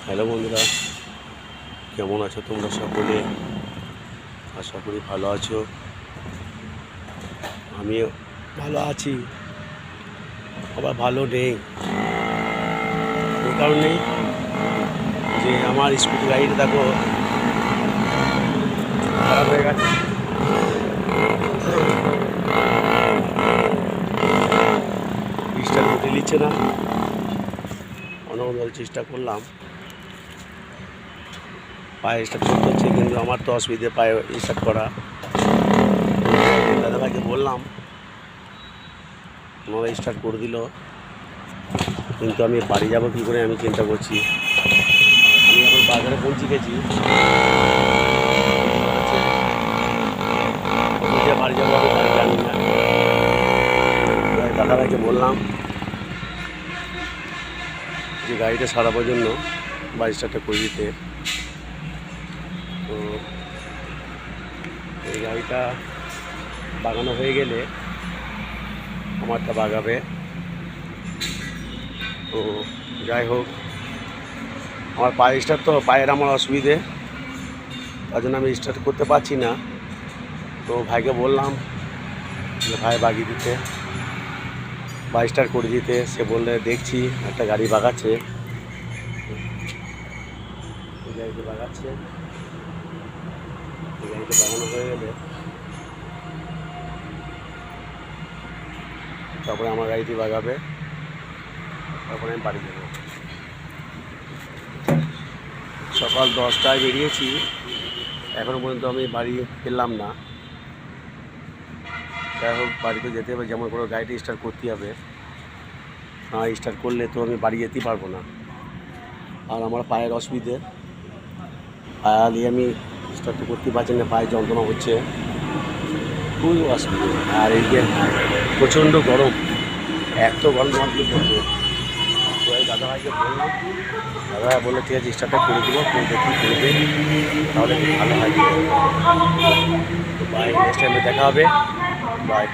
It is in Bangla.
হ্যালো বন্ধুরা, কেমন আছো তোমরা সকলে? আশা করি ভালো আছো। আমিও ভালো আছি, আবার ভালো নেই। এই কারণেই যে আমার স্কুটি গাড়িটা দেখো খারাপ হয়ে গেছে, স্টার্ট উঠে নিচ্ছে না। অনেক চেষ্টা করলাম, পায়ে স্টার্ট করতে হচ্ছে, কিন্তু আমার তো অসুবিধে পায়ে স্টার্ট করা। দাদাভাইকে বললাম, ওনারা স্টার্ট করে দিল, কিন্তু আমি বাড়ি যাব কী করে আমি চিন্তা করছি। আমি এখন বাজারে পৌঁছে গেছি, বাড়ি যাবো আমি বাড়ি জানি না। দাদাভাইকে বললাম যে গাড়িটা সারাবার জন্য বা স্টার্টটা করে দিতে। তো এই গাড়িটা বাগানো হয়ে গেলে আমারটা বাগাবে। তো যাই হোক, আমার পায়ে স্টার্ট, তো পায়ের আমার অসুবিধে, তার জন্য আমি স্টার্ট করতে পারছি না। তো ভাইকে বললাম যে ভাই বাগিয়ে দিতে বা স্টার্ট করে দিতে। সে বললে দেখছি, একটা গাড়ি বাগাচ্ছে, গাড়িতে বাগাচ্ছে। গাড়িতে বাগানো হয়ে গেলে তারপরে আমার গাড়িটি বাগাবে, তারপরে আমি বাড়ি যাব। সকাল 10টায় বেরিয়েছি, এখনও পর্যন্ত আমি বাড়ি ফিরলাম না। যাই হোক, বাড়িতে যেতে হবে, যেমন করে গাড়িটি স্টার্ট করতে হবে। না স্টার্ট করলে তো আমি বাড়ি যেতেই পারবো না। আর আমার পায়ের অসুবিধে, পায়ে নিয়ে আমি স্টার্ট করতে পারছি না, পায়ে যন্ত্রণা হচ্ছে, খুব অসুবিধে। আর এই যে প্রচণ্ড গরম, এত গরম মাত্র করবো। তো এই দাদাভাইকে বললাম, দাদাভাই বললো ঠিক আছে স্টার্টটা করে দেবো, করে দেখি করবে, তাহলে খুব ভালো হয়। তো বাই, নেক্সট টাইমে দেখা হবে, বাই।